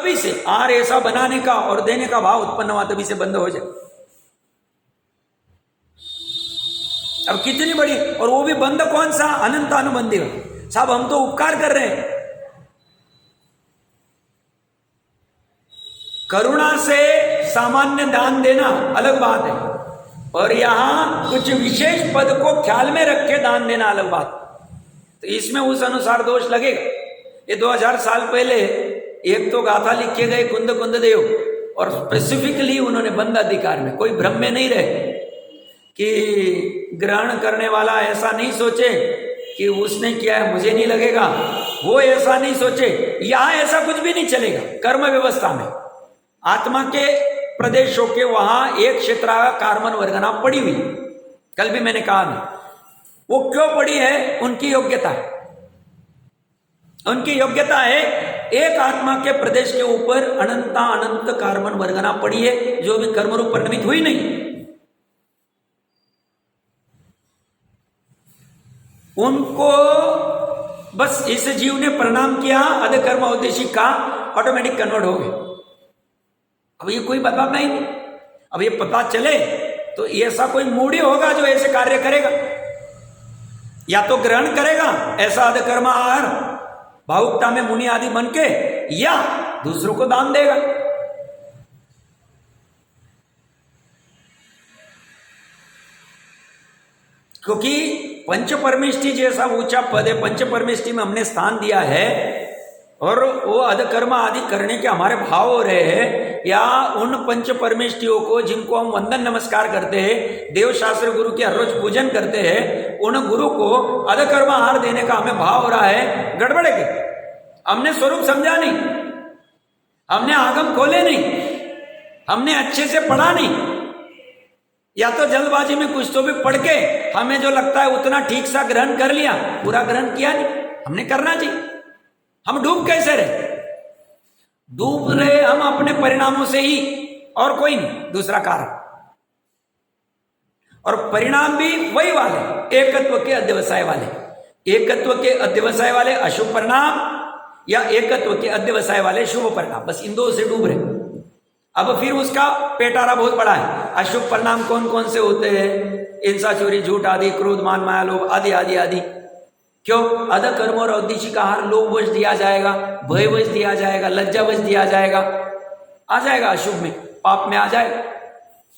तभी से आहार ऐसा बनाने का और देने का भाव उत्पन्न हुआ, तभी से बंद हो जाए। अब कितनी बड़ी, और वो भी बंद कौन सा, अनंत अनुबंधी साहब। हम तो उपकार कर रहे हैं। करुणा से सामान्य दान देना अलग बात है, और यहां कुछ विशेष पद को ख्याल में रख के दान देना अलग बात। तो इसमें उस अनुसार दोष लगेगा। ये 2000 साल पहले एक तो गाथा लिखे गए कुंद कुंद देव, और स्पेसिफिकली उन्होंने बंद अधिकार में, कोई भ्रम में नहीं रहे कि ग्रहण करने वाला ऐसा नहीं सोचे कि उसने किया है मुझे नहीं लगेगा, वो ऐसा नहीं सोचे। यहां ऐसा कुछ भी नहीं चलेगा। कर्म व्यवस्था में आत्मा के प्रदेशों के वहां एक क्षेत्र कार्मन वर्गना पड़ी हुई, कल भी मैंने कहा नहीं। वो क्यों पड़ी है, उनकी योग्यता है। उनकी योग्यता है एक आत्मा के प्रदेश के ऊपर अनंता अनंत कार्मन वर्गना पड़ी है, जो भी कर्म रूप परिणमित हुई नहीं। उनको बस इस जीव ने प्रणाम किया, अध कर्म औदेशिक का ऑटोमेटिक कन्वर्ट हो गए। अब ये कोई बताता ही नहीं। अब ये पता चले तो ऐसा कोई मूढ़ी होगा जो ऐसे कार्य करेगा, या तो ग्रहण करेगा ऐसा अध कर्म आहार भावुकता में मुनि आदि बन के, या दूसरों को दान देगा। क्योंकि पंच परमेष्टि जैसा ऊंचा पद है, पंच परमेष्टि में हमने स्थान दिया है, और वो अधकर्म आदि करने के हमारे भाव हो रहे हैं, या उन पंच परमेष्टियों को जिनको हम वंदन नमस्कार करते हैं, देव शास्त्र गुरु के हर रोज पूजन करते हैं, उन गुरु को अधकर्म आहार देने का हमें भाव हो रहा है। गड़बड़े के हमने स्वरूप समझा नहीं, हमने आगम खोले नहीं, हमने अच्छे से पढ़ा नहीं, या तो जल्दबाजी में कुछ तो भी पढ़ के हमें जो लगता है उतना ठीक सा ग्रहण कर लिया, पूरा ग्रहण किया नहीं। हमने करना चाहिए। हम डूब कैसे रहे? डूब रहे हम अपने परिणामों से ही, और कोई नहीं, दूसरा कारण। और परिणाम भी वही वाले, एकत्व के अध्यवसाय वाले। एकत्व के अध्यवसाय वाले अशुभ परिणाम, या एकत्व के अध्यवसाय वाले शुभ परिणाम, बस इन दो से डूब रहे। अब फिर उसका पेटारा बहुत बड़ा है। अशुभ परिणाम कौन कौन से होते हैं? हिंसा, चोरी, झूठ आदि, क्रोध, मान, माया, लोभ आदि आदि आदि। क्यों? अध कर्म और औद्देशिक आहार लोभ वश दिया जाएगा, भय वश दिया जाएगा, लज्जा वश दिया जाएगा, आ जाएगा अशुभ में, पाप में आ जाए,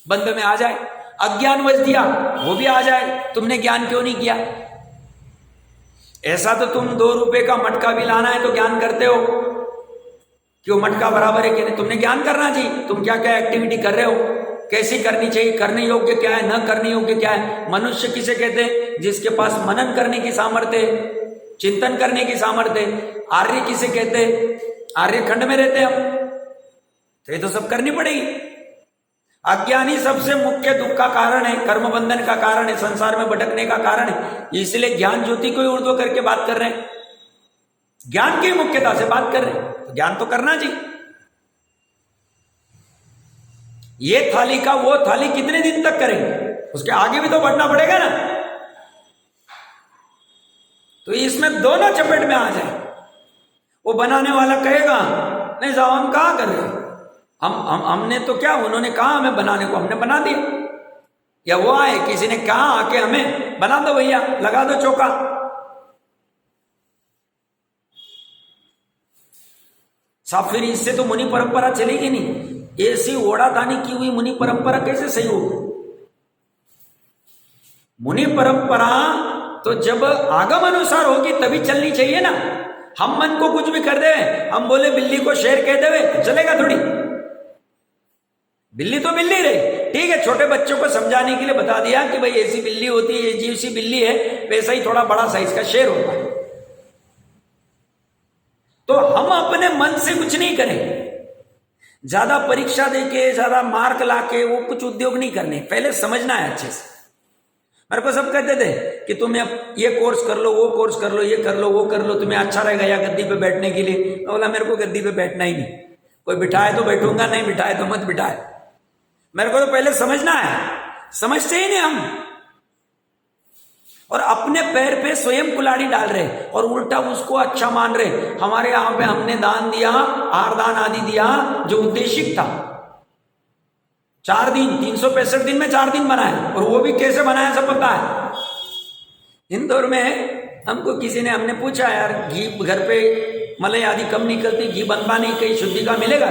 बंध में आ जाए। अज्ञान वश दिया, वो भी आ जाए, तुमने ज्ञान क्यों नहीं किया। ऐसा तो तुम 2 रुपए का मटका भी लाना है तो ज्ञान करते हो, क्यों मटका बराबर है कि नहीं, तुमने ज्ञान करना चाहिए। तुम क्या क्या एक्टिविटी कर रहे हो, कैसी करनी चाहिए, करने योग्य क्या है, न करने योग्य क्या है। मनुष्य किसे कहते हैं? जिसके पास मनन करने की सामर्थ्य है, चिंतन करने की सामर्थ्य है। आर्य किसे कहते हैं? आर्य खंड में रहते हैं हम, तो ये तो सब करनी पड़ेगी। अज्ञान ही सबसे मुख्य दुख का कारण है, कर्म बंधन का कारण है, संसार में भटकने का कारण है। इसलिए ज्ञान ज्योति को उर्दू करके बात कर रहे हैं, ज्ञान की मुख्यता से बात कर रहे हैं, तो ज्ञान तो करना चाहिए। ये थाली का वो थाली कितने दिन तक करेंगे, उसके आगे भी तो बढ़ना पड़ेगा ना। तो इसमें दोनों चपेट में आ जाए। वो बनाने वाला कहेगा नहीं साहब हम कहाँ कर रहे हैं, हमने तो क्या, उन्होंने कहा हमें बनाने को, हमने बना दिया। या वो आए, किसी ने कहा आके हमें बना दो भैया, लगा दो चौका। साहब फिर इससे तो मुनि परंपरा चलेगी नहीं। ऐसी ओढ़ादानी की हुई मुनि परंपरा कैसे सही होगी? मुनि परंपरा तो जब आगम अनुसार होगी तभी चलनी चाहिए ना। हम मन को कुछ भी कर दे, हम बोले बिल्ली को शेर कह देवे, चलेगा थोड़ी। बिल्ली तो बिल्ली रही, ठीक है। छोटे बच्चों को समझाने के लिए बता दिया कि भाई ऐसी बिल्ली होती है, ये जीव सी बिल्ली है, वैसा ही थोड़ा बड़ा साइज का शेर होता है। तो हम अपने मन से कुछ नहीं करेंगे, ज्यादा परीक्षा देके, ज्यादा मार्क लाके वो कुछ उद्योग नहीं करने। पहले समझना है अच्छे से। मेरे को सब कहते थे कि तुम ये कोर्स कर लो, वो कोर्स कर लो, ये कर लो, वो कर लो, तुम्हें अच्छा रहेगा या गद्दी पे बैठने के लिए। मैं बोला मेरे को गद्दी पे बैठना ही नहीं, कोई बिठाए तो बैठूंगा, नहीं बिठाए तो मत बिठाए। मेरे को तो पहले समझना है, समझते ही नहीं हम। और अपने पैर पे स्वयं कुल्हाड़ी डाल रहे और उल्टा उसको अच्छा मान रहे। हमारे यहां पे हमने दान दिया, आरदान आदि दिया जो उद्देशिक था, 4 दिन 365 दिन में 4 दिन बनाए, और वो भी कैसे बनाया सब पता है। इंदौर में हमको किसी ने, हमने पूछा यार घी घर पे मलाई आदि कम निकलती, घी बनता नहीं, कहीं शुद्धि का मिलेगा?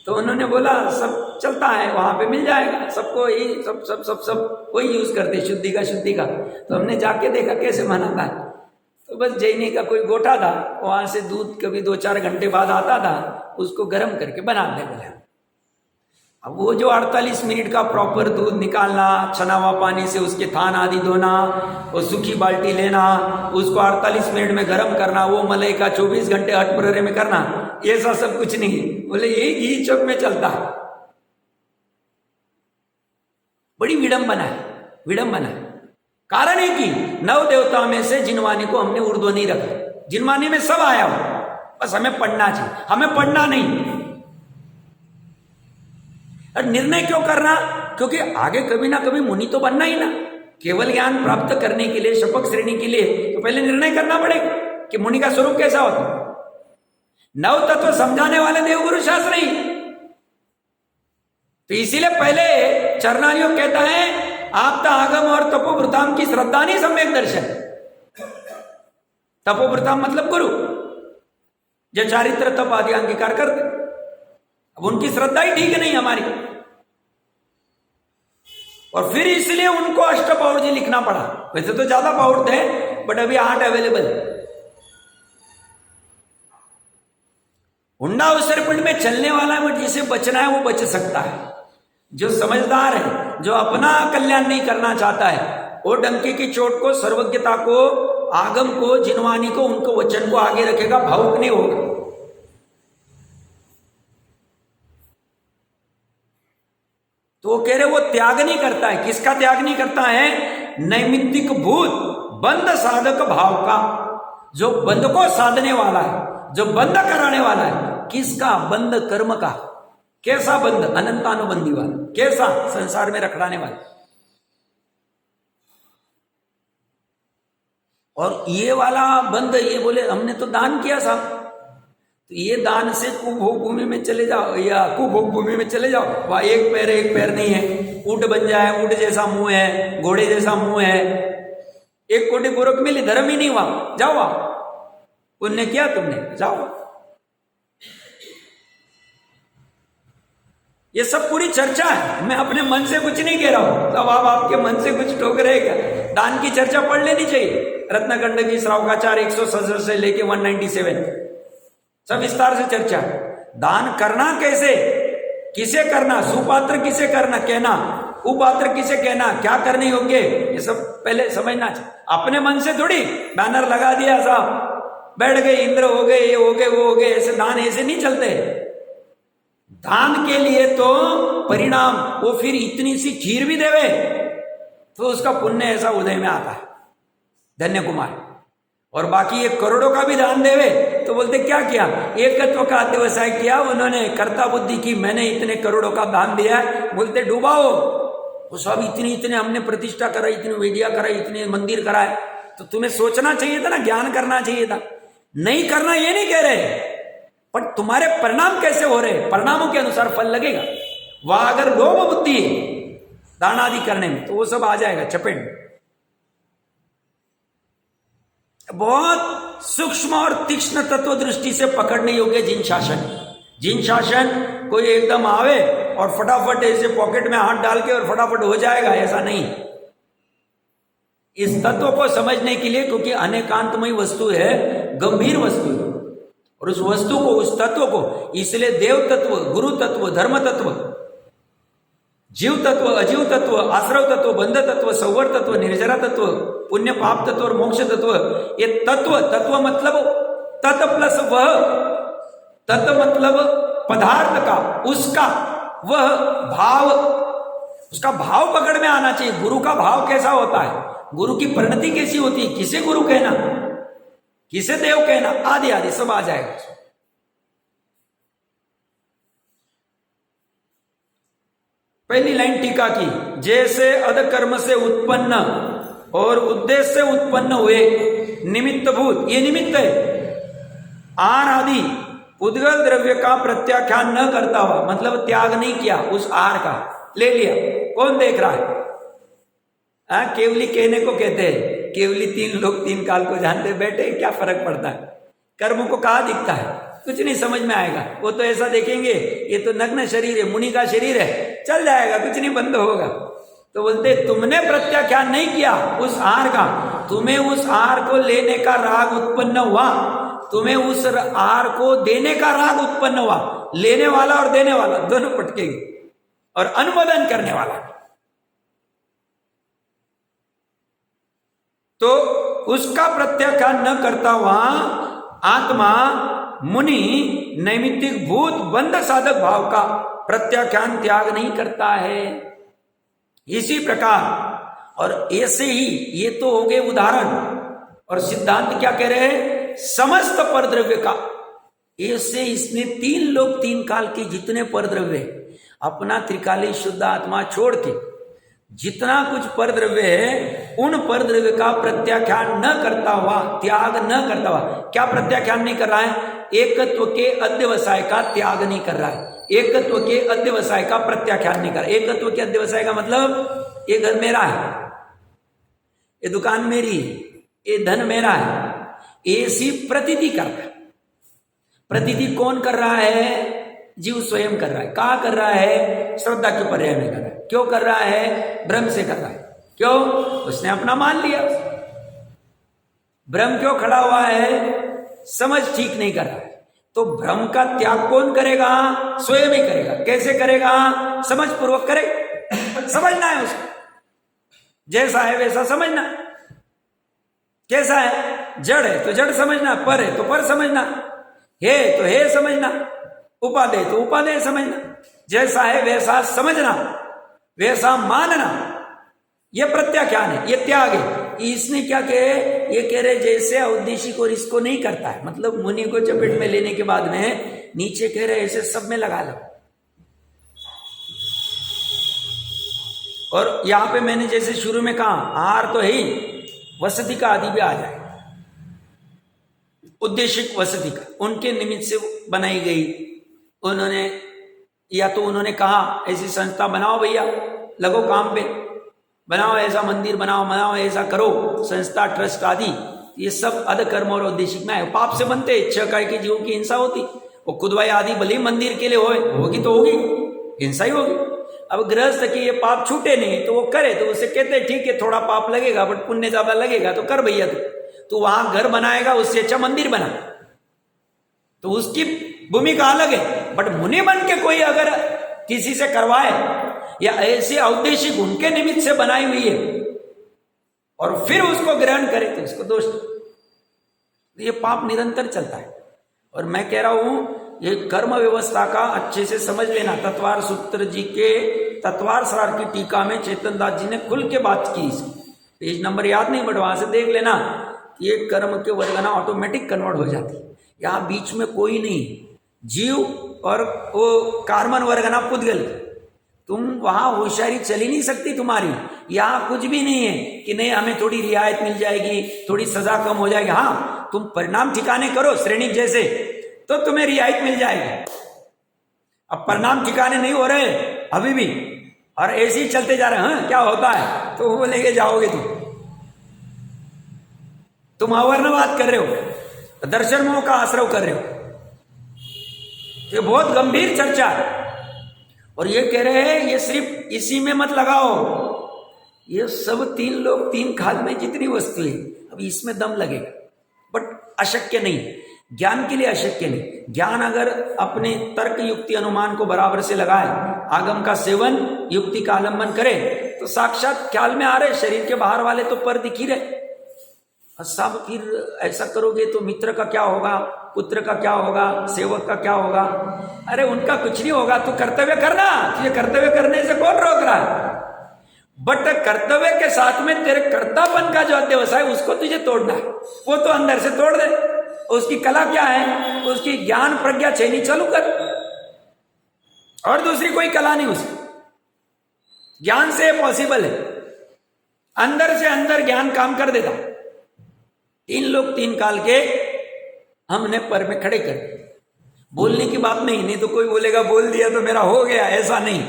तो उन्होंने बोला सब चलता है, वहां पे मिल जाएगा सबको, ही सब सब सब सब वही यूज करते शुद्धि का। तो हमने जाके देखा कैसे बनाता है। तो बस जैनी का कोई गोटा था, वहां से दूध कभी 2-4 घंटे बाद आता था, उसको गर्म करके बनाते बोले। अब वो जो 48 मिनट का प्रॉपर दूध निकालना, छना हुआ पानी से उसके थान आदि धोना, और सूखी बाल्टी लेना, उसको 48 मिनट में गर्म करना, वो मलाई का 24 घंटे हट प्रहरे में करना, ऐसा सब कुछ नहीं। बोले यही घी चौक में चलता है। बड़ी विडंबना है। कारण है कि 9 देवताओं में से जिनवानी को हमने उर्दू नहीं रखा। जिनवानी में सब आया हो, बस हमें पढ़ना चाहिए, हमें पढ़ना नहीं। और निर्णय क्यों करना? क्योंकि आगे कभी ना कभी मुनि तो बनना ही ना। केवल ज्ञान प्राप्त करने के लिए, शपक श्रेणी के लिए तो पहले निर्णय करना पड़ेगा कि मुनि का स्वरूप कैसा होता। 9 तत्व समझाने वाले देवगुरु शास्त्र ही, तो इसीलिए पहले चरणार्योग कहता है आप तो आगम और तपोवृताम की श्रद्धा नहीं, सम्यक दर्शन। तपोवृताम मतलब गुरु, जो चारित्र तप आदि अंगीकार करते। अब उनकी श्रद्धा ही ठीक नहीं हमारी, और फिर इसलिए उनको अष्टपाउर जी लिखना पड़ा। वैसे तो ज्यादा पाउर थे, बट अभी 8 अवेलेबल। हुंडा अवसरपिंड में चलने वाला है, बट जिसे बचना है वो बच सकता है। जो समझदार है, जो अपना कल्याण नहीं करना चाहता है, वो डंके की चोट को, सर्वज्ञता को, आगम को, जिनवानी को, उनको वचन को आगे रखेगा, भावुक नहीं होगा। तो वो कह रहे वो त्याग नहीं करता है। किसका त्याग नहीं करता है? नैमित्तिक भूत बंद साधक भाव का। जो बंद को साधने वाला है, जो बंद कराने वाला है। किसका? बंद कर्म का। कैसा बंद? अनंतानुबंधी वाला। कैसा? संसार में रखड़ाने वाला। और ये वाला बंद, ये बोले हमने तो दान किया साहब, तो ये दान से कुभोग भूमि में चले जाओ, या कुभोग भूमि में चले जाओ, वहां एक पैर नहीं है, ऊंट बन जाए, ऊंट जैसा मुंह है, घोड़े जैसा मुंह है, 1 कोटि गोरख मिली, धर्म ही नहीं हुआ, जाओ वहां, पुण्य किया तुमने, जाओ। ये सब पूरी चर्चा है, मैं अपने मन से कुछ नहीं कह रहा हूं, तब आप आपके मन से कुछ ठोक रहे क्या? दान की चर्चा पढ़ लेनी चाहिए। रत्नखंड की श्रावकाचार 167 से लेके 197 सब विस्तार से चर्चा। दान करना कैसे, किसे करना, सुपात्र किसे करना कहना, कुपात्र किसे कहना, क्या करने योग्य, ये सब पहले समझना चाहिए। अपने मन से थोड़ी बैनर लगा दिया साहब, बैठ गए, इंद्र हो गए, ये हो गए, वो हो गए, ऐसे दान ऐसे नहीं चलते। दान के लिए तो परिणाम, वो फिर इतनी सी खीर भी देवे तो उसका पुण्य ऐसा उदय में आता है, धन्य कुमार। और बाकी 1 करोड़ों का भी दान देवे तो बोलते क्या किया? एकत्व का व्यवसाय किया उन्होंने, कर्ता बुद्धि की, मैंने इतने करोड़ों का दान दिया। बोलते डूबाओ, वो सब इतने हमने प्रतिष्ठा कराई, इतनी वेदियां कराई, इतने मंदिर कराए। तो तुम्हें सोचना चाहिए था ना, ज्ञान करना चाहिए था। नहीं करना ये नहीं कह रहे, पर तुम्हारे परिणाम कैसे हो रहे, परिणामों के अनुसार फल लगेगा। वह अगर लोभ बुद्धि है दान आदि करने में, तो वो सब आ जाएगा चपेट। बहुत सूक्ष्म और तीक्ष्ण तत्व दृष्टि से पकड़ने योग्य जिन शासन कोई एकदम आवे और फटाफट ऐसे पॉकेट में हाथ डाल के और फटाफट हो जाएगा, ऐसा नहीं। इस तत्व को समझने के लिए, क्योंकि अनेकांतमयी वस्तु है, गंभीर वस्तु है, और उस वस्तु को, उस तत्व को, इसलिए देव तत्व, गुरु तत्व, धर्म तत्व, जीव तत्व, अजीव तत्व, आश्रव तत्व, बंध तत्व, संवर तत्व, निर्जरा तत्व, पुण्य पाप तत्व और मोक्ष तत्व, ये तत्व मतलब तत् प्लस वह, तत् मतलब पदार्थ का, उसका, वह भाव, उसका भाव पकड़ में आना चाहिए। गुरु का भाव कैसा होता है, गुरु की परिणति कैसी होती है, किसे गुरु कहना, किसे देव कहना, आदि आदि सब आ जाएगा। पहली लाइन टीका की, जैसे अधकर्म से उत्पन्न और उद्देश्य से उत्पन्न हुए निमित्त भूत, ये निमित्त है, आर आदि उद्गल द्रव्य का प्रत्याख्यान न करता हुआ, मतलब त्याग नहीं किया उस आर का, ले लिया, कौन देख रहा है? केवली कहने को कहते हैं, केवली 3 लोग 3 काल को जानते, बैठे क्या फर्क पड़ता है, कर्म को कहा दिखता है, कुछ नहीं समझ में आएगा। वो तो ऐसा देखेंगे ये तो नग्न शरीर है, मुनि का शरीर है, चल जाएगा, कुछ नहीं बंद होगा। तो बोलते तुमने प्रत्याख्यान नहीं किया उस आहार का, तुम्हें उस आहार को लेने का राग उत्पन्न हुआ, तुम्हें उस आहार को देने का राग उत्पन्न हुआ। लेने वाला और देने वाला दोनों पटकेंगे, और अनुमोदन करने वाला। तो उसका प्रत्याख्यान न करता हुआ आत्मा मुनि नैमित्तिक भूत बंध साधक भाव का प्रत्याख्यान त्याग नहीं करता है। इसी प्रकार, और ऐसे ही ये तो हो गए उदाहरण, और सिद्धांत क्या कह रहे हैं? समस्त परद्रव्य का, ऐसे इसने 3 लोक 3 काल के जितने परद्रव्य, अपना त्रिकाली शुद्ध आत्मा छोड़ के जितना कुछ परद्रव्य है, उन परद्रव्य का प्रत्याख्यान न करता हुआ, त्याग न करता हुआ। क्या प्रत्याख्यान नहीं कर रहा है? एकत्व के अध्यवसाय का त्याग नहीं कर रहा है, एकत्व के अध्यवसाय का प्रत्याख्यान नहीं कर रहा। एकत्व के अध्यवसाय का मतलब, ये घर मेरा है, ये दुकान मेरी है, ये धन मेरा है, ऐसी प्रतीति कर रहा है। प्रतीति कौन कर रहा है? जीव स्वयं कर रहा है। कहा कर रहा है? श्रद्धा के पर्याय में कर रहा है। क्यों कर रहा है? भ्रम से कर रहा है। क्यों? उसने अपना मान लिया। भ्रम क्यों खड़ा हुआ है? समझ ठीक नहीं कर रहा है। तो भ्रम का त्याग कौन करेगा? स्वयं ही करेगा। कैसे करेगा? समझ पूर्वक करेगा। समझना है उसको, जैसा है वैसा समझना। कैसा है? जड़ है तो जड़ समझना, पर है तो पर समझना, है तो है समझना, उपादेय तो उपादेय समझना। जैसा है वैसा समझना, वैसा मानना, यह प्रत्याख्यान है, यह त्याग है। इसने क्या कहे? ये कह रहे जैसे औद्देशिक और इसको नहीं करता है, मतलब मुनि को चपेट में लेने के बाद में नीचे कह रहे ऐसे सब में लगा लो। और यहां पे मैंने जैसे शुरू में कहा, आहार तो है ही, वसति का आदि भी आ जाए, उद्देशिक वसति का उनके निमित्त से बनाई गई। उन्होंने या तो उन्होंने कहा ऐसी संस्था बनाओ भैया, लगो काम पे, बनाओ ऐसा मंदिर, बनाओ ऐसा करो, संस्था ट्रस्ट आदि, ये सब अध कर्म और उद्देशिक में है। पाप से बनते 6 काय के जीवों की हिंसा होती, वो खुदवाई आदि भले मंदिर के लिए होगी तो होगी, हिंसा ही होगी। अब गृहस्थ के ये पाप छूटे नहीं तो वो करे, तो उसे कहते ठीक है थोड़ा पाप लगेगा बट पुण्य ज्यादा लगेगा, तो कर भैया तो वहां घर बनाएगा उससे अच्छा मंदिर बना, तो उसकी भूमिका अलग है। बट मुनि बन के कोई अगर किसी से करवाए या ऐसे औद्देशिक उनके निमित्त से बनाई हुई है और फिर उसको ग्रहण करे तो उसको दोष, ये पाप निरंतर चलता है। और मैं कह रहा हूं ये कर्म व्यवस्था का अच्छे से समझ लेना। तत्वार सूत्र जी के तत्वार सार की टीका में चेतन दास जी ने खुल के बात की इसकी, पेज नंबर याद नहीं बट वहां से देख लेना। ये कर्म के वर्गना ऑटोमेटिक कन्वर्ट हो जाती है, यहाँ बीच में कोई नहीं, जीव और वो कार्बन वर्गना पुद्गल, तुम वहां होशियारी चली नहीं सकती तुम्हारी। यहाँ कुछ भी नहीं है कि नहीं हमें थोड़ी रियायत मिल जाएगी, थोड़ी सजा कम हो जाएगी। हाँ, तुम परिणाम ठिकाने करो श्रेणी जैसे तो तुम्हें रियायत मिल जाएगी। अब परिणाम ठिकाने नहीं हो रहे अभी भी और ऐसे ही चलते जा रहे हैं, क्या होता है तो वो लेके जाओगे तुम अवर्णवाद कर रहे हो, दर्शन मोह का आश्रय कर रहे हो। ये बहुत गंभीर चर्चा है और ये कह रहे हैं ये सिर्फ इसी में मत लगाओ, ये सब 3 लोग 3 काल में जितनी वस्तु है अब इसमें दम लगेगा, बट अशक्य नहीं, ज्ञान के लिए अशक्य नहीं। ज्ञान अगर अपने तर्क युक्ति अनुमान को बराबर से लगाए, आगम का सेवन युक्ति का आलंबन करे तो साक्षात ख्याल में आ रहे, शरीर के बाहर वाले तो पर दिख ही रहे। सब फिर ऐसा करोगे तो मित्र का क्या होगा, पुत्र का क्या होगा, सेवक का क्या होगा? अरे उनका कुछ नहीं होगा, तू कर्तव्य करना, तुझे कर्तव्य करने से कौन रोक रहा है? बट कर्तव्य के साथ में तेरे कर्तापन का जो अध्यवसाय है उसको तुझे तोड़ना है, वो तो अंदर से तोड़ दे। उसकी कला क्या है? उसकी ज्ञान प्रज्ञा छेनी चालू कर, और दूसरी कोई कला नहीं उसकी, ज्ञान से पॉसिबल है। अंदर से अंदर ज्ञान काम कर देता। 3 लोग 3 काल के हमने पर में खड़े कर दिए। बोलने की बात नहीं तो कोई बोलेगा बोल दिया तो मेरा हो गया, ऐसा नहीं।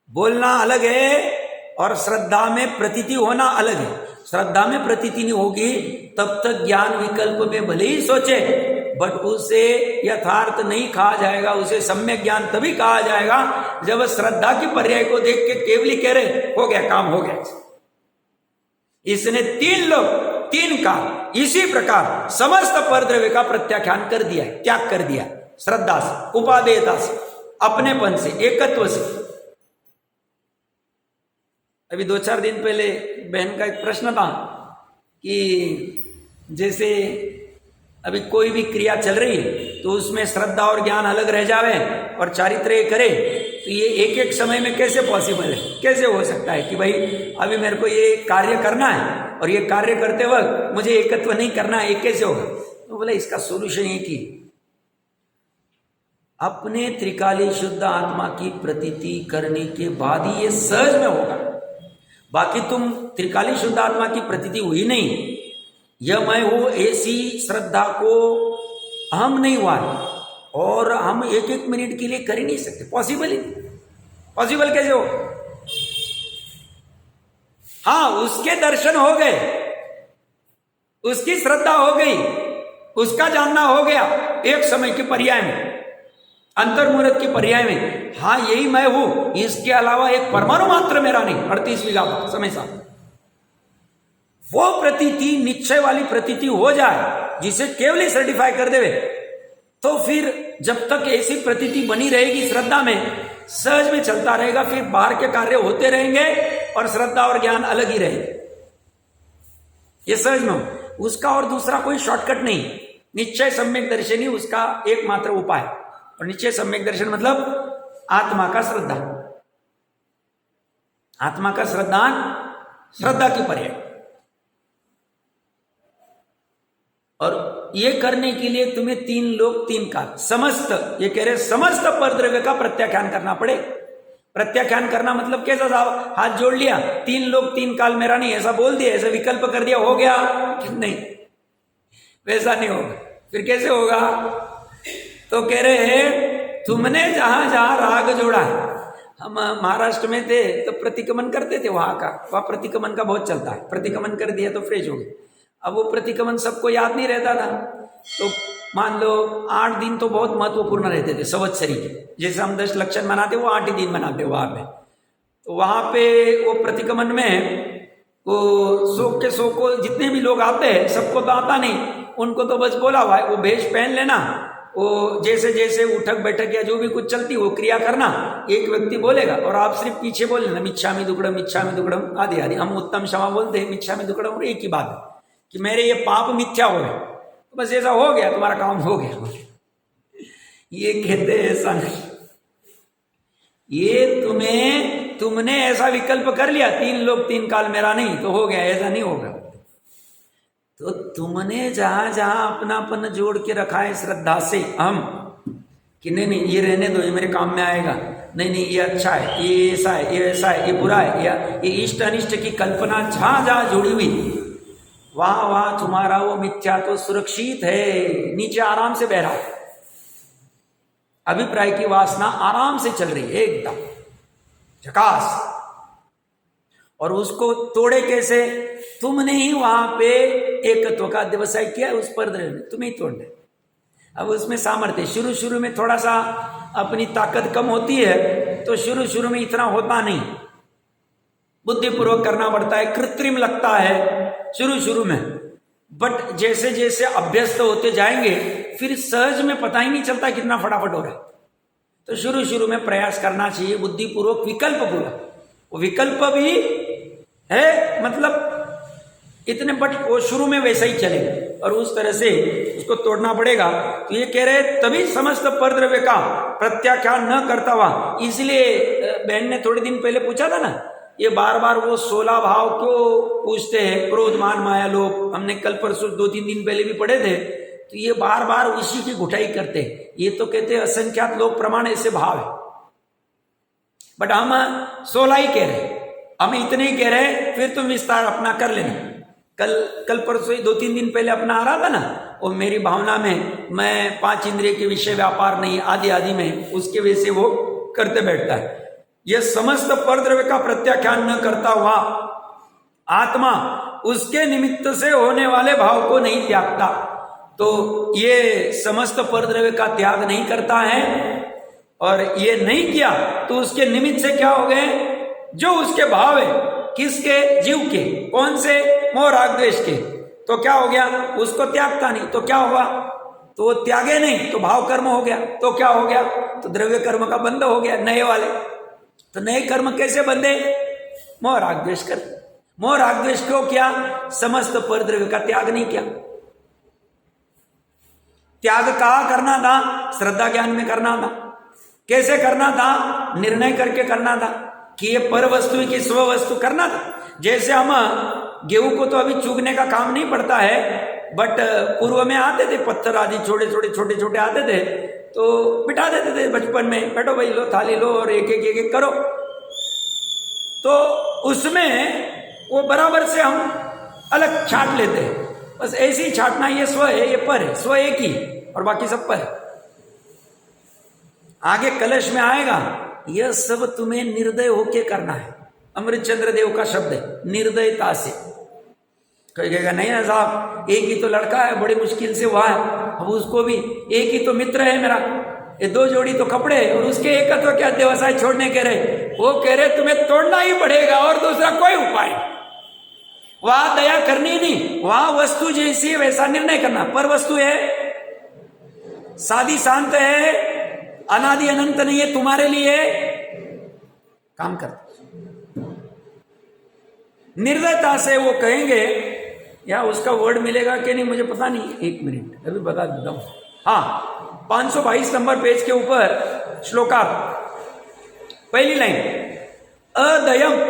बोलना अलग है और श्रद्धा में प्रतीति होना अलग है। श्रद्धा में प्रतीति नहीं होगी तब तक ज्ञान विकल्प में भले ही सोचे, बट उसे यथार्थ नहीं कहा जाएगा, उसे सम्यक ज्ञान तभी कहा जाएगा जब श्रद्धा की पर्याय को देख के केवली कह रहे हो गया, काम हो गया। इसने 3 लोग 3 काल इसी प्रकार समस्त परद्रव्य का प्रत्याख्यान कर दिया है, त्याग कर दिया श्रद्धा से, उपादेयता से, अपनेपन से, एकत्व से। अभी 2-4 दिन पहले बहन का एक प्रश्न था कि जैसे अभी कोई भी क्रिया चल रही है तो उसमें श्रद्धा और ज्ञान अलग रह जावे और चारित्र्य करे, तो ये एक समय में कैसे पॉसिबल है, कैसे हो सकता है कि भाई अभी मेरे को ये कार्य करना है और ये कार्य करते वक्त मुझे एकत्व नहीं करना है, ये कैसे होगा? तो बोला इसका सोल्यूशन ये कि अपने त्रिकाली शुद्ध आत्मा की प्रतीति करने के बाद ही ये सहज में होगा। बाकी तुम त्रिकाली शुद्ध आत्मा की प्रतीति हुई नहीं, यह मैं हूं ऐसी श्रद्धा को हम नहीं हुआ है और हम 1-1 मिनट के लिए कर ही नहीं सकते, पॉसिबल ही नहीं। पॉसिबल कैसे हो? हाँ, उसके दर्शन हो गए, उसकी श्रद्धा हो गई, उसका जानना हो गया एक समय के पर्याय में, अंतर्मुहूर्त के पर्याय में। हाँ, यही मैं हूं, इसके अलावा एक परमाणु मात्र मेरा नहीं। 38 बीघा समय साथ वो प्रतीति, निश्चय वाली प्रतीति हो जाए जिसे केवल सर्टिफाई कर देवे, तो फिर जब तक ऐसी प्रतीति बनी रहेगी श्रद्धा में, सहज में चलता रहेगा। फिर बाहर के कार्य होते रहेंगे और श्रद्धा और ज्ञान अलग ही रहेंगे। ये सहज में हो, उसका और दूसरा कोई शॉर्टकट नहीं। निश्चय सम्यक दर्शनी उसका एकमात्र उपाय। और निश्चय सम्यक दर्शन मतलब आत्मा का श्रद्धा, आत्मा का श्रद्धान, श्रद्धा की पर्याय। और ये करने के लिए तुम्हें 3 लोग 3 काल, समस्त, ये कह रहे समस्त परद्रव्य का प्रत्याख्यान करना पड़े। प्रत्याख्यान करना मतलब कैसा साहब? हाथ जोड़ लिया, 3 लोग 3 काल मेरा नहीं, ऐसा बोल दिया, ऐसा विकल्प कर दिया, हो गया? नहीं, वैसा नहीं होगा। फिर कैसे होगा? तो कह रहे हैं तुमने जहां जहां राग जोड़ा है, हम महाराष्ट्र में थे तो प्रतिक्रमण करते थे, वहां प्रतिक्रमण का बहुत चलता है। प्रतिक्रमण कर दिया तो फ्रेश हो गए। अब वो प्रतिक्रमण सबको याद नहीं रहता था, तो मान लो 8 दिन तो बहुत महत्वपूर्ण रहते थे संवत्सरी के। जैसे हम 10 लक्षण मनाते वो 8 ही दिन मनाते वहां पे। तो वहां पे वो प्रतिक्रमण में वो 100 को जितने भी लोग आते हैं, सबको तो आता नहीं, उनको तो बस बोला हुआ है वो भेष पहन लेना, वो जैसे जैसे उठक बैठक या जो भी कुछ चलती वो क्रिया करना, एक व्यक्ति बोलेगा और आप सिर्फ पीछे बोल लेना, मिच्छामि दुक्कड़म आदि आदि। हम उत्तम क्षमा बोलते हैं, मिच्छामि दुक्कड़म, और एक ही बात है कि मेरे ये पाप मिथ्या हो गए, तो बस ऐसा हो गया, तुम्हारा काम हो गया। ये कहते हैं ऐसा नहीं, ये तुमने ऐसा विकल्प कर लिया, 3 लोग 3 काल मेरा नहीं, तो हो गया, ऐसा नहीं होगा। तो तुमने जहां जहां अपनापन जोड़ के रखा है श्रद्धा से, हम कि नहीं नहीं ये रहने दो, ये मेरे काम में आएगा, नहीं नहीं ये अच्छा है, ये ऐसा है, ये ऐसा है, ये बुरा है, या ये इष्ट अनिष्ट की कल्पना जहां जहां जुड़ी हुई, वहां वहां तुम्हारा वो मिथ्या तो सुरक्षित है, नीचे आराम से बह रहा है। अभिप्राय की वासना आराम से चल रही है, एकदम झकास। और उसको तोड़े कैसे? तुमने ही वहां पे एकत्व का व्यवसाय किया, उस पर तुम्हें ही तोड़ना। अब उसमें सामर्थ्य, शुरू में थोड़ा सा अपनी ताकत कम होती है, तो शुरू में इतना होता नहीं, बुद्धिपूर्वक करना पड़ता है, कृत्रिम लगता है शुरू में। बट जैसे जैसे अभ्यस्त होते जाएंगे, फिर सहज में पता ही नहीं चलता कितना फटाफट हो रहा है। तो शुरू में प्रयास करना चाहिए, बुद्धिपूर्वक, विकल्प पूर्वक। वो विकल्प भी है, मतलब इतने, बट वो शुरू में वैसा ही चलेगा और उस तरह से उसको तोड़ना पड़ेगा। तो ये कह रहे तभी समस्त परद्रव्य का प्रत्याख्यान न करता हुआ। इसलिए बहन ने थोड़े दिन पहले पूछा था ना, ये बार बार वो 16 भाव क्यों पूछते हैं, क्रोध मान माया लोभ, हमने कल परसों 2-3 दिन पहले भी पढ़े थे। तो ये बार बार उसी की घुटाई करते हैं। ये तो कहते हैं असंख्यात लोक प्रमाण ऐसे भाव है, बट हम 16 ही कह रहे हैं। हम इतने ही कह रहे हैं, फिर तुम विस्तार अपना कर लेना। कल परसों ही 2-3 दिन पहले अपना आ रहा था ना, वो मेरी भावना में मैं 5 इंद्रिय के विषय व्यापार नहीं आदि में, उसके वजह से वो करते बैठता है। यह समस्त परद्रव्य का प्रत्याख्यान न करता हुआ आत्मा उसके निमित्त से होने वाले भाव को नहीं त्यागता। तो ये समस्त परद्रव्य का त्याग नहीं करता है, और ये नहीं किया तो उसके निमित्त से क्या हो गए, जो उसके भाव है, किसके, जीव के, कौन से, मोह राग द्वेष के, तो क्या हो गया, उसको त्यागता नहीं, तो क्या होगा, तो वो त्यागे नहीं तो भाव कर्म हो गया, तो क्या हो गया, तो द्रव्य कर्म का बंध हो गया, नए वाले। तो नए कर्म कैसे बंधे, मोह राग द्वेष कर, मोह राग द्वेष क्यों किया, समस्त परद्रव्य का त्याग नहीं किया। त्याग कहाँ करना था, श्रद्धा ज्ञान में करना था। कैसे करना था, निर्णय करके करना था कि ये पर वस्तु की स्व वस्तु करना था। जैसे हम गेहूं को तो अभी चुगने का काम नहीं पड़ता है, बट पूर्व में आते थे पत्थर आदि छोटे छोटे आते थे, तो बिठा देते थे बचपन में, बैठो भाई, लो थाली लो और एक एक करो। तो उसमें वो बराबर से हम अलग छाट लेते हैं, बस ऐसे ही छाटना, ये स्व है, ये पर है, स्व एक ही और बाकी सब पर है। आगे कलश में आएगा, यह सब तुम्हें निर्दय होके करना है। अमृतचंद्र देव का शब्द है, निर्दयता से। कोई कहेगा नहीं ना साहब, एक ही तो लड़का है, बड़ी मुश्किल से हुआ है, अब उसको भी, एक ही तो मित्र है मेरा, ये 2 जोड़ी तो कपड़े, और उसके एक तो क्या व्यवसाय छोड़ने कह रहे, वो कह रहे तुम्हें तोड़ना ही पड़ेगा और दूसरा कोई उपाय। वहां दया करनी नहीं, वहां वस्तु जैसी वैसा निर्णय करना। पर वस्तु है, सादी शांत है, अनादि अनंत नहीं है, तुम्हारे लिए काम कर। निर्दयता से वो कहेंगे, या उसका वर्ड मिलेगा कि नहीं मुझे पता नहीं, 1 मिनट अभी बता देता हूं। हाँ, 522 नंबर पेज के ऊपर श्लोका, पहली लाइन, अदयम,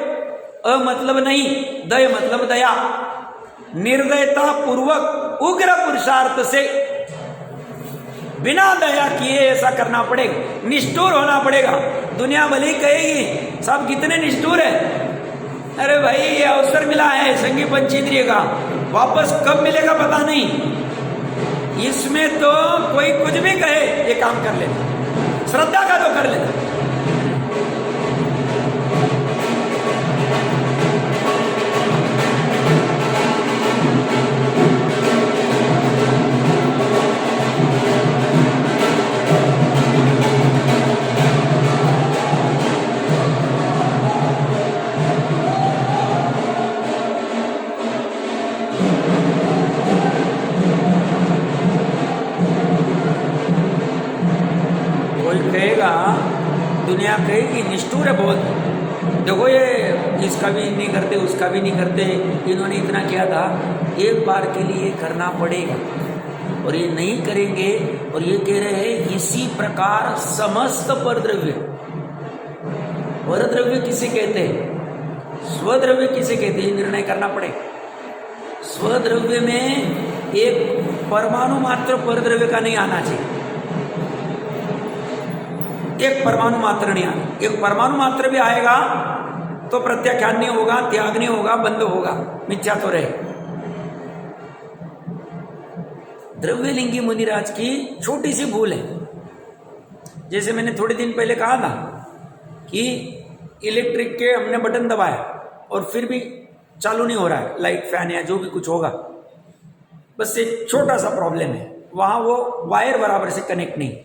अ मतलब नहीं, दय मतलब दया, निर्दयता पूर्वक उग्र पुरुषार्थ से बिना दया किए ऐसा करना पड़ेगा, निष्ठुर होना पड़ेगा। दुनिया भले कहेगी साहब कितने निष्ठुर है, अरे भाई ये अवसर मिला है संगी पंचेंद्रिय का, वापस कब मिलेगा पता नहीं, इसमें तो कोई कुछ भी कहे ये काम कर लेना, श्रद्धा का तो कर लेना। दुनिया कहेगी निष्ठुर है बहुत, देखो ये इसका भी नहीं करते, उसका भी नहीं करते, इन्होंने इतना किया था, एक बार के लिए करना पड़ेगा, और ये नहीं करेंगे। और ये कह रहे हैं इसी प्रकार समस्त परद्रव्य, परद्रव्य किसे कहते हैं, स्वद्रव्य किसे कहते हैं, निर्णय करना पड़ेगा। स्वद्रव्य में एक परमाणु मात्र परद्रव्य का नहीं आना चाहिए, एक परमाणु मात्र नहीं आना। एक परमाणु मात्र भी आएगा तो प्रत्याख्यान नहीं होगा, त्याग नहीं होगा, बंद होगा, मिथ्या तो रहे। द्रव्यलिंगी मुनिराज की छोटी सी भूल है, जैसे मैंने थोड़े दिन पहले कहा था कि इलेक्ट्रिक के हमने बटन दबाया और फिर भी चालू नहीं हो रहा है, लाइट फैन या जो भी कुछ होगा, बस एक छोटा सा प्रॉब्लम है, वहां वो वायर बराबर से कनेक्ट नहीं,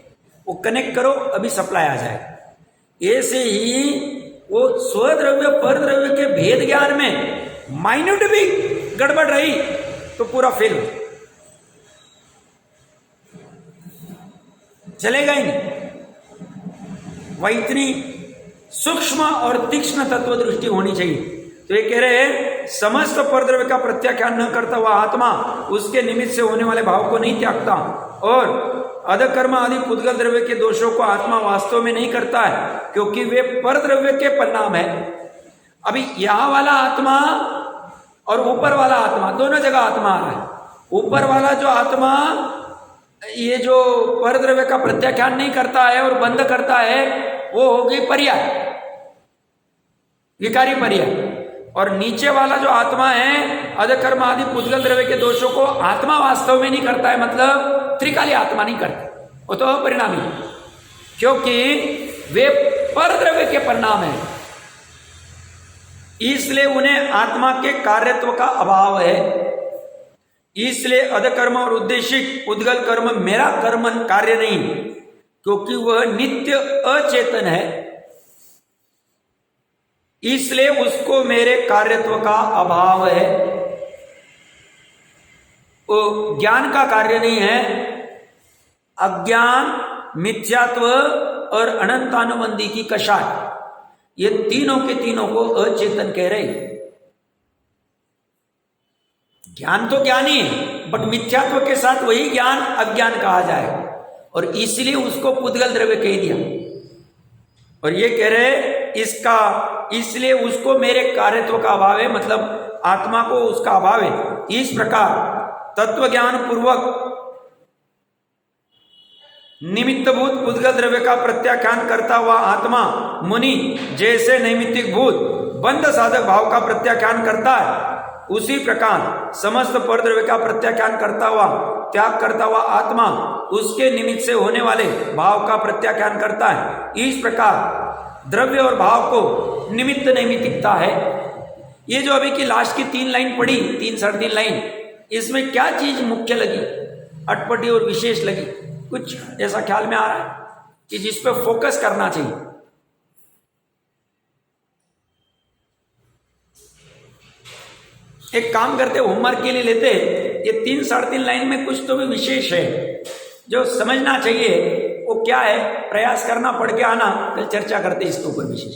वो कनेक्ट करो अभी सप्लाई आ जाए। ऐसे ही वो स्वद्रव्य परद्रव्य के भेद ज्ञान में माइन्यूट भी गड़बड़ रही तो पूरा फेल हो, चलेगा ही नहीं। वह इतनी सूक्ष्म और तीक्ष्ण तत्व दृष्टि होनी चाहिए। तो ये कह रहे हैं समस्त परद्रव्य का प्रत्याख्यान न करता हुआ आत्मा उसके निमित्त से होने वाले भाव को नहीं त्यागता, और अधकर्म आदि पुद्गल द्रव्य के दोषों को आत्मा वास्तव में नहीं करता है, क्योंकि वे परद्रव्य के परिणाम है। अभी यहां वाला आत्मा और ऊपर वाला आत्मा, दोनों जगह आत्मा आ रहा है। ऊपर वाला जो आत्मा ये जो परद्रव्य का प्रत्याख्यान नहीं करता है और बंद करता है, वो होगी पर्याय, विकारी पर्याय। और नीचे वाला जो आत्मा है अधकर्म आदि पुद्गल द्रव्य के दोषों को आत्मा वास्तव में नहीं करता है, मतलब त्रिकाली आत्मा नहीं करता, वो तो अपरिणामी, क्योंकि वे पर द्रव्य के परिणाम है, इसलिए उन्हें आत्मा के कार्यत्व का अभाव है। इसलिए अधकर्म और उद्देशिक उद्गल कर्म मेरा कर्म कार्य नहीं, क्योंकि वह नित्य अचेतन है, इसलिए उसको मेरे कार्यत्व का अभाव है। वो ज्ञान का कार्य नहीं है। अज्ञान, मिथ्यात्व और अनंतानुबंधी की कषाय, ये तीनों के तीनों को अचेतन कह रहे हैं। ज्ञान तो ज्ञान ही है, बट मिथ्यात्व के साथ वही ज्ञान अज्ञान कहा जाए, और इसलिए उसको पुद्गल द्रव्य कह दिया। और ये कह रहे इसका, इसलिए उसको मेरे कार्यत्व का अभाव है, मतलब आत्मा को उसका अभाव है। इस प्रकार तत्व ज्ञान पूर्वक निमित्तभूत पुद्गल द्रव्य का प्रत्याख्यान करता हुआ आत्मा मुनि जैसे नैमित्तिक भूत बंध साधक भाव का प्रत्याख्यान करता है, उसी प्रकार समस्त पर द्रव्य का प्रत्याख्यान करता हुआ त्याग करता हुआ आत्मा उसके निमित्त से होने वाले भाव का प्रत्याख्यान करता है। इस प्रकार द्रव्य और भाव को निमित्त नैमित्तिकता है। ये जो अभी की लास्ट की 3 लाइन पढ़ी, 3 साढ़े 3 लाइन, इसमें क्या चीज मुख्य लगी, अटपटी और विशेष लगी? कुछ ऐसा ख्याल में आ रहा है कि जिस पे फोकस करना चाहिए? एक काम करते, होमवर्क के लिए लेते, ये 3 साढ़े 3 लाइन में कुछ तो भी विशेष है जो समझना चाहिए। वो क्या है, प्रयास करना, पढ़ के आना, कल चर्चा करते इसके ऊपर विशेष।